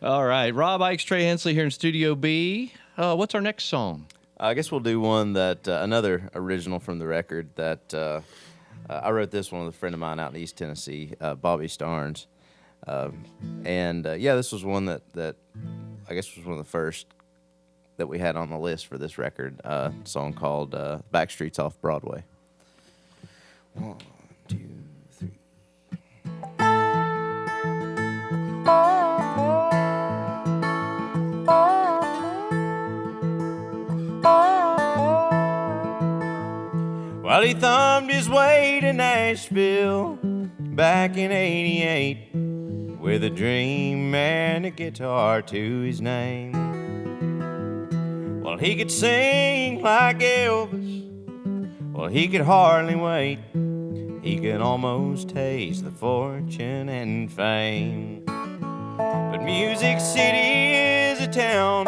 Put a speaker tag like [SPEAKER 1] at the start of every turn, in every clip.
[SPEAKER 1] All right. Rob, Ickes, Trey Hensley here in Studio B. What's our next song?
[SPEAKER 2] I guess we'll do one that another original from the record that I wrote this one with a friend of mine out in East Tennessee, Bobby Starnes. This was one that I guess was one of the first that we had on the list for this record, a song called Backstreets Off Broadway. 1, 2, 3. Well, he thumbed his way to Nashville back in '88 with a dream and a guitar to his name. Well, he could sing like Elvis. Well, he could hardly wait. He could almost taste the fortune and fame. But Music City is a town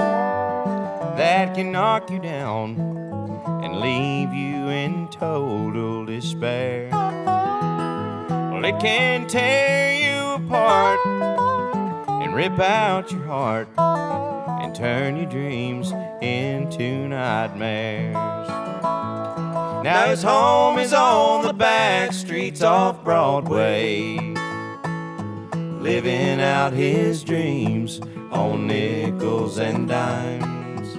[SPEAKER 2] that can knock you down and leave you in total despair. Well, it can tear you apart and rip out your heart and turn your dreams into nightmares. Now his home is on the back streets off Broadway, living out his dreams on nickels and dimes.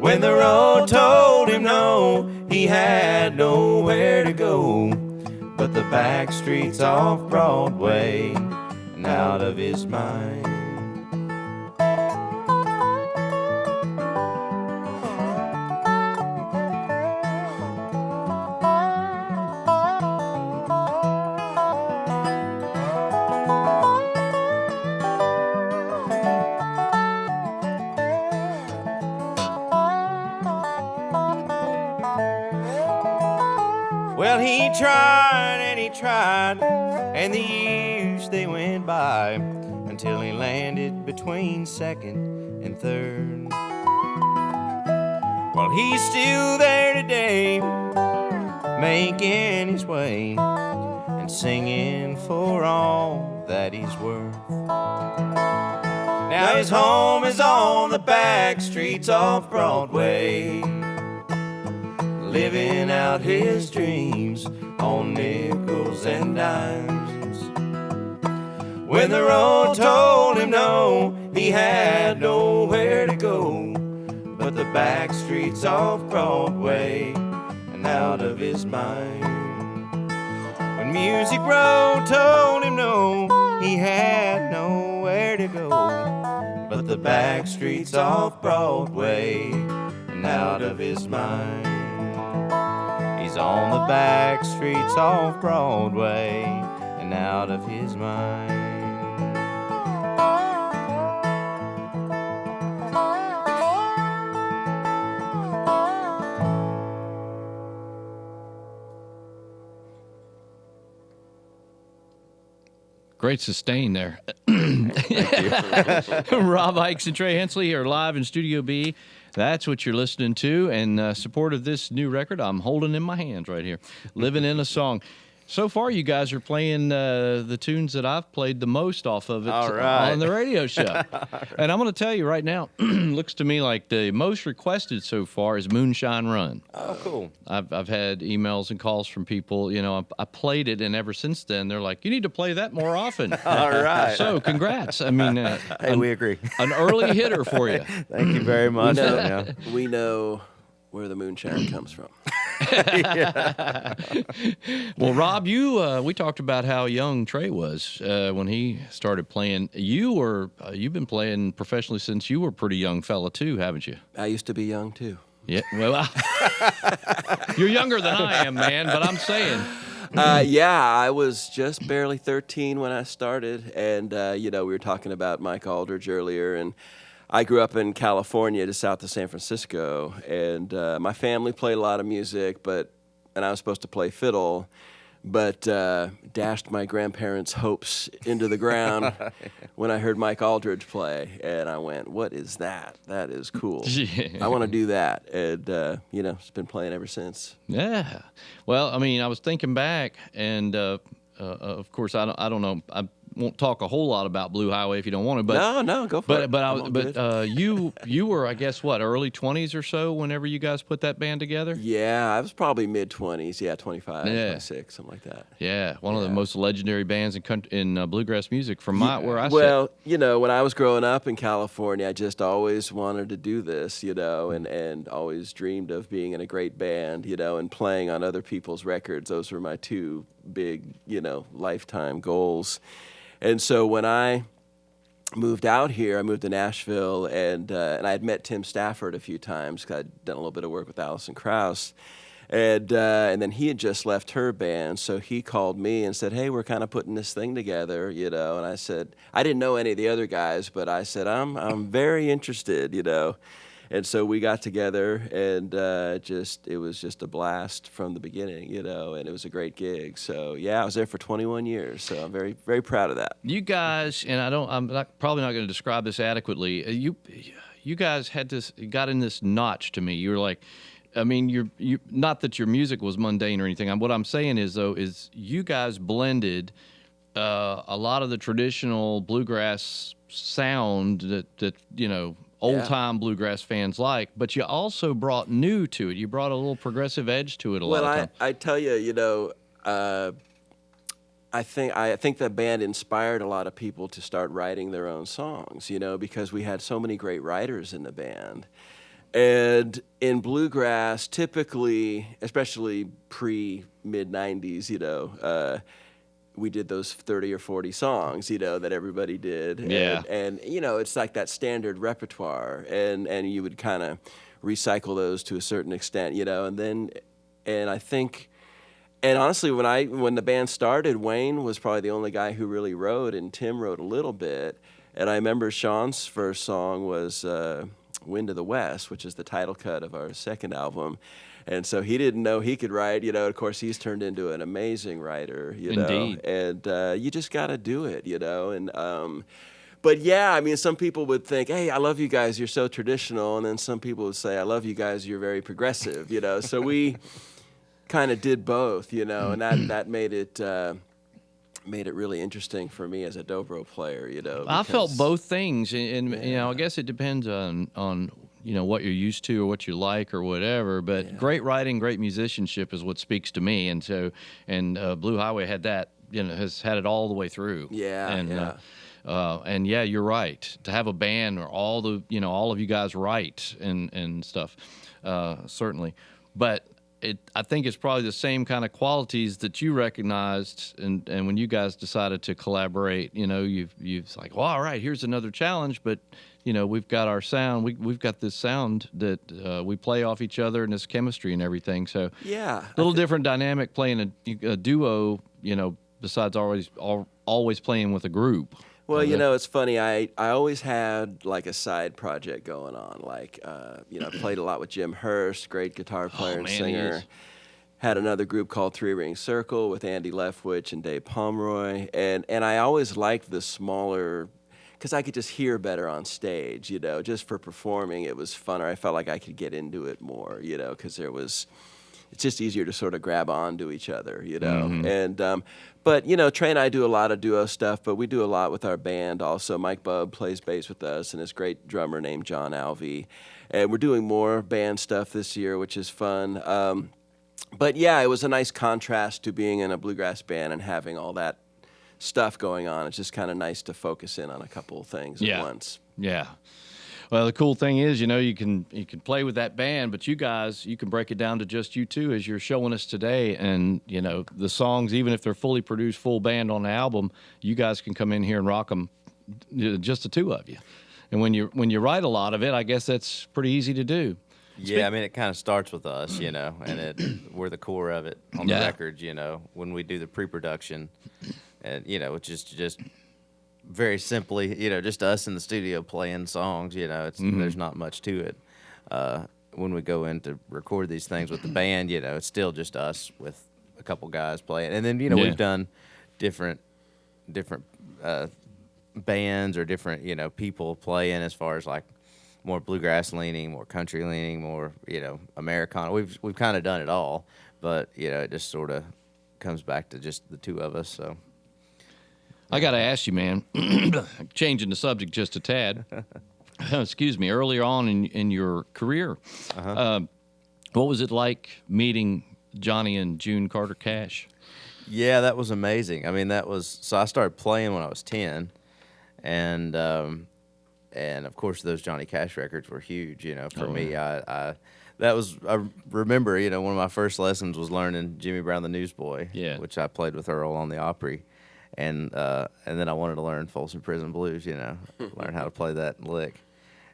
[SPEAKER 2] When the road told him no, he had nowhere to go but the back streets off Broadway and out of his mind. Well, he tried and he tried, and the years they went by until he landed between second and third. Well, he's still there today, making his way and singing for all that he's worth. Now his home is on the back streets off Broadway, living out his dreams on nickels and dimes. When the road told him no, he had nowhere to go but the back streets off Broadway and out of his mind. When Music Row told him no, he had nowhere to go but the back streets off Broadway and out of his mind. He's on the back streets off Broadway and out of his mind.
[SPEAKER 1] Great sustain there. Rob Ickes and Trey Hensley are live in Studio B. That's what you're listening to, and support of this new record I'm holding in my hands right here, Living in a Song. So far, you guys are playing the tunes that I've played the most off of it on the radio show. And I'm going to tell you right now, looks to me like the most requested so far is Moonshine Run.
[SPEAKER 2] Oh, cool.
[SPEAKER 1] I've had emails and calls from people, I played it, and ever since then, they're like, you need to play that more often.
[SPEAKER 2] All right.
[SPEAKER 1] So, congrats. I mean,
[SPEAKER 2] hey, we agree.
[SPEAKER 1] An early hitter for you.
[SPEAKER 2] Thank you very much.
[SPEAKER 3] We know where the moonshine comes from.
[SPEAKER 1] Well, Rob, we talked about how young Trey was when he started playing. You've been playing professionally since you were a pretty young fella too, haven't you?
[SPEAKER 3] I used to be young too.
[SPEAKER 1] Yeah, well, you're younger than I am, man. But I'm saying.
[SPEAKER 3] I was just barely 13 when I started, and we were talking about Mike Aldridge earlier, and I grew up in California, just south of San Francisco, and my family played a lot of music, and I was supposed to play fiddle, but dashed my grandparents' hopes into the ground when I heard Mike Aldridge play, and I went, what is that? That is cool. Yeah. I want to do that, and, it's been playing ever since.
[SPEAKER 1] Yeah. Well, I mean, I was thinking back, and of course, I don't know. won't talk a whole lot about Blue Highway if you don't want to. But
[SPEAKER 3] no, go for it.
[SPEAKER 1] You were, I guess, what, early 20s or so whenever you guys put that band together?
[SPEAKER 3] Yeah, I was probably mid-20s. Yeah, 25,
[SPEAKER 1] Yeah.
[SPEAKER 3] 26, something like that.
[SPEAKER 1] Yeah, one of the most legendary bands in bluegrass music from where I sit.
[SPEAKER 3] Well, when I was growing up in California, I just always wanted to do this, and always dreamed of being in a great band, and playing on other people's records. Those were my two big, lifetime goals. And so when I moved out here, I moved to Nashville, and I had met Tim Stafford a few times because I'd done a little bit of work with Alison Krauss. And then he had just left her band, so he called me and said, "Hey, we're kind of putting this thing together, And I said, I didn't know any of the other guys, but I said, I'm very interested, And so we got together, and it was just a blast from the beginning, and it was a great gig. So yeah, I was there for 21 years, so I'm very, very proud of that.
[SPEAKER 1] You guys, and probably not going to describe this adequately. You guys got in this notch to me. You were like, I mean, you not that your music was mundane or anything. What I'm saying is you guys blended a lot of the traditional bluegrass sound that old-time bluegrass fans like, but you also brought new to it. You brought a little progressive edge to it a lot of times.
[SPEAKER 3] I tell you, I think the band inspired a lot of people to start writing their own songs, because we had so many great writers in the band. And in bluegrass, typically, especially pre-mid-90s, we did those 30 or 40 songs, that everybody did.
[SPEAKER 1] Yeah.
[SPEAKER 3] And it's like that standard repertoire. And you would kind of recycle those to a certain extent, And I think, and honestly, when the band started, Wayne was probably the only guy who really wrote, and Tim wrote a little bit. And I remember Sean's first song was Wind of the West, which is the title cut of our second album. And so he didn't know he could write, Of course, he's turned into an amazing writer,
[SPEAKER 1] Indeed.
[SPEAKER 3] And you just got to do it, And but yeah, I mean, some people would think, "Hey, I love you guys. You're so traditional," and then some people would say, "I love you guys. You're very progressive," So we kind of did both, and that made it really interesting for me as a dobro player,
[SPEAKER 1] I felt both things, and I guess it depends on what you're used to or what you like or whatever. But great writing, great musicianship is what speaks to me, and so Blue Highway had that, has had it all the way through.
[SPEAKER 3] Yeah.
[SPEAKER 1] And you're right. To have a band where all of you guys write and stuff, certainly, but. I think it's probably the same kind of qualities that you recognized, and when you guys decided to collaborate, you've like, well, all right, here's another challenge, but we've got our sound, we've got this sound that we play off each other, and this chemistry and everything. So
[SPEAKER 3] yeah,
[SPEAKER 1] a little different dynamic playing a duo, besides always playing with a group.
[SPEAKER 3] Well, it's funny. I always had like a side project going on. Like, I played a lot with Jim Hurst, great guitar player and singer. Had another group called Three Ring Circle with Andy Leftwich and Dave Pomeroy. And I always liked the smaller, because I could just hear better on stage, just for performing. It was funner. I felt like I could get into it more, because it's just easier to sort of grab onto each other,
[SPEAKER 1] Mm-hmm.
[SPEAKER 3] And, but, Trey and I do a lot of duo stuff, but we do a lot with our band also. Mike Bubb plays bass with us, and this great drummer named John Alvey. And we're doing more band stuff this year, which is fun. But yeah, it was a nice contrast to being in a bluegrass band and having all that stuff going on. It's just kind of nice to focus in on a couple of things at once.
[SPEAKER 1] Yeah. Well, the cool thing is, you can play with that band, but you guys, you can break it down to just you two, as you're showing us today. And the songs, even if they're fully produced, full band on the album, you guys can come in here and rock them, just the two of you. And when you write a lot of it, I guess that's pretty easy to do.
[SPEAKER 4] Yeah, I mean, it kind of starts with us, and we're the core of it on the record, when we do the pre-production, and it's just very simply, just us in the studio playing songs. There's not much to it. When we go in to record these things with the band, it's still just us with a couple guys playing, and then we've done different bands or different people playing as far as like more bluegrass leaning, more country leaning, more Americana. We've kind of done it all, but it just sort of comes back to just the two of us. So
[SPEAKER 1] I got to ask you, man, changing the subject just a tad. Excuse me. Earlier on in your career, what was it like meeting Johnny and June Carter Cash?
[SPEAKER 4] Yeah, that was amazing. I mean, so I started playing when I was 10, and of course those Johnny Cash records were huge. For me, I remember, one of my first lessons was learning Jimmy Brown the Newsboy, which I played with Earl on the Opry, and then I wanted to learn Folsom Prison Blues, learn how to play that lick,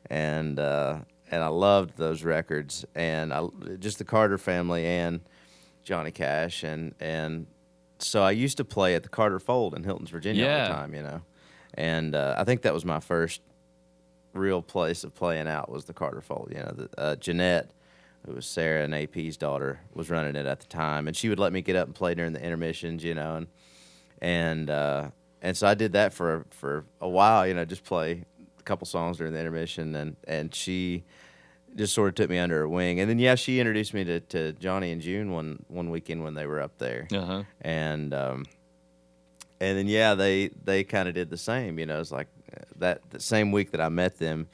[SPEAKER 4] and I loved those records, and just the Carter family and Johnny Cash, and so I used to play at the Carter Fold in Hilton's, Virginia all the time, and I think that was my first real place of playing out was the Carter Fold. Jeanette, who was Sarah and AP's daughter, was running it at the time, and she would let me get up and play during the intermissions, and so I did that for a while, just play a couple songs during the intermission, and she just sort of took me under her wing. And then, she introduced me to Johnny and June one weekend when they were up there. And then, they kind of did the same. It's like the same week that I met them,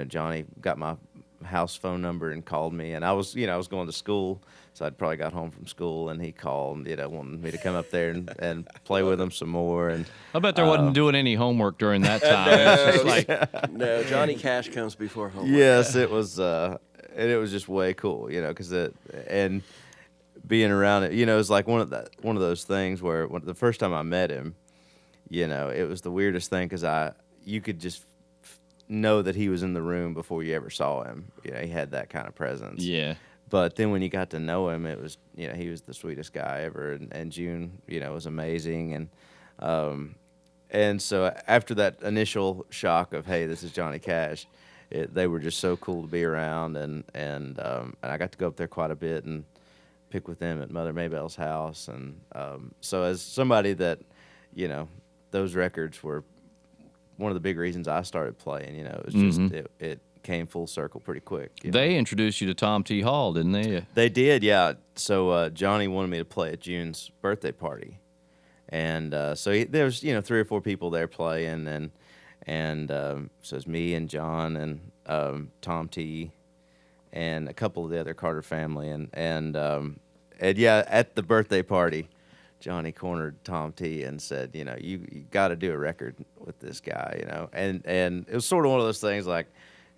[SPEAKER 4] Johnny got my house phone number and called me. And I was going to school, so I'd probably got home from school, and he called, wanting me to come up there and play with him some more. And
[SPEAKER 1] I bet there wasn't doing any homework during that time. It's just like,
[SPEAKER 3] no, Johnny Cash comes before homework.
[SPEAKER 4] Yes, it was, and it was just way cool, because and being around it, it was like one of those things where the first time I met him, it was the weirdest thing because you could just know that he was in the room before you ever saw him. He had that kind of presence.
[SPEAKER 1] Yeah.
[SPEAKER 4] But then when you got to know him, it was, he was the sweetest guy ever, and June, was amazing, and so after that initial shock of, hey, this is Johnny Cash, they were just so cool to be around, and I got to go up there quite a bit and pick with them at Mother Maybell's house, and so as somebody that, those records were one of the big reasons I started playing. It was just it came full circle pretty quick.
[SPEAKER 1] They introduced you to Tom T. Hall, didn't they?
[SPEAKER 4] They did, yeah. So Johnny wanted me to play at June's birthday party, and so there was 3 or 4 people there playing, and so it's me and John and Tom T. and a couple of the other Carter family, and at the birthday party, Johnny cornered Tom T. and said, you got to do a record with this guy, and it was sort of one of those things like,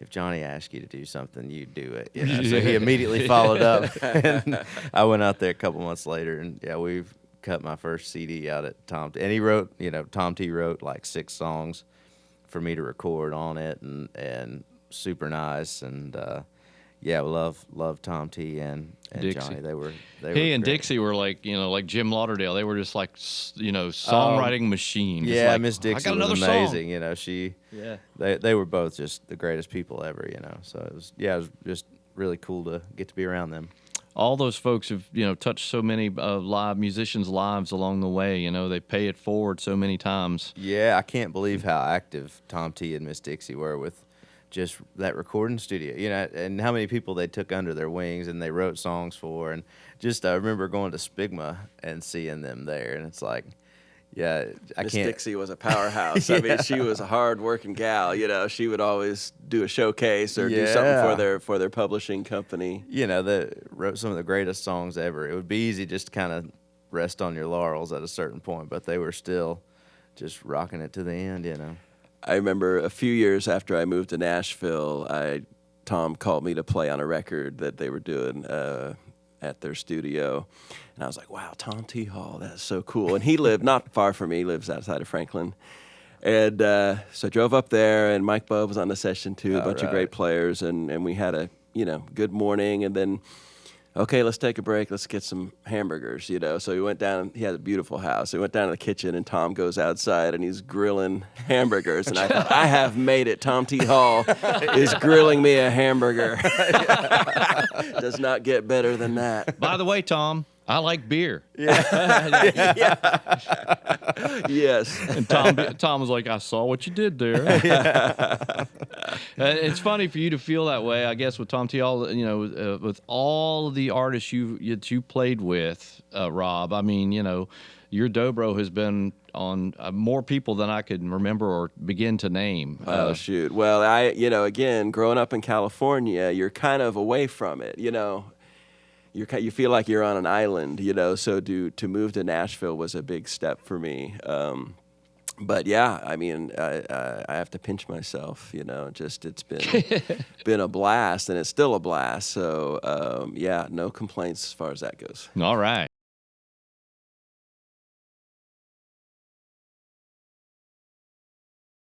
[SPEAKER 4] if Johnny asked you to do something, you do it. So he immediately followed up, and I went out there a couple months later, and we've cut my first CD out at Tom T. And he wrote, Tom T. wrote like 6 songs for me to record on it, and super nice, and we love Tom T. and Johnny. They were
[SPEAKER 1] he and
[SPEAKER 4] great.
[SPEAKER 1] Dixie were like Jim Lauderdale. They were just like songwriting machines.
[SPEAKER 4] Yeah,
[SPEAKER 1] like,
[SPEAKER 4] Miss Dixie was amazing. She they were both just the greatest people ever. So it was just really cool to get to be around them.
[SPEAKER 1] All those folks have touched so many live musicians' lives along the way. They pay it forward so many times.
[SPEAKER 4] Yeah, I can't believe how active Tom T. and Miss Dixie were with just that recording studio, and how many people they took under their wings and they wrote songs for. And just I remember going to Spigma and seeing them there, and it's like,
[SPEAKER 3] Miss Dixie was a powerhouse. I mean, she was a hard-working gal. She would always do a showcase or do something for their publishing company.
[SPEAKER 4] That wrote some of the greatest songs ever. It would be easy just to kind of rest on your laurels at a certain point, but they were still just rocking it to the end.
[SPEAKER 3] I remember a few years after I moved to Nashville, Tom called me to play on a record that they were doing at their studio. And I was like, wow, Tom T. Hall, that's so cool. And he lived not far from me. He lives outside of Franklin. And so I drove up there, and Mike Bubb was on the session too, a bunch of great players. And we had a, good morning. And then, okay, let's take a break. Let's get some hamburgers, So we went down. He had a beautiful house. We went down to the kitchen, and Tom goes outside, and he's grilling hamburgers. And I thought, I have made it. Tom T. Hall is grilling me a hamburger. Does not get better than that.
[SPEAKER 1] By the way, Tom, I like beer.
[SPEAKER 3] Yes.
[SPEAKER 1] And Tom was like, I saw what you did there. It's funny for you to feel that way, I guess, with Tom T. Hall, with all of the artists you played with, Rob. I mean, your dobro has been on more people than I could remember or begin to name.
[SPEAKER 3] Oh, shoot. Well, again, growing up in California, you're kind of away from it, You feel like you're on an island, so to move to Nashville was a big step for me. But yeah, I mean, I have to pinch myself, it's been a blast, and it's still a blast. So yeah, no complaints as far as that goes.
[SPEAKER 1] All right.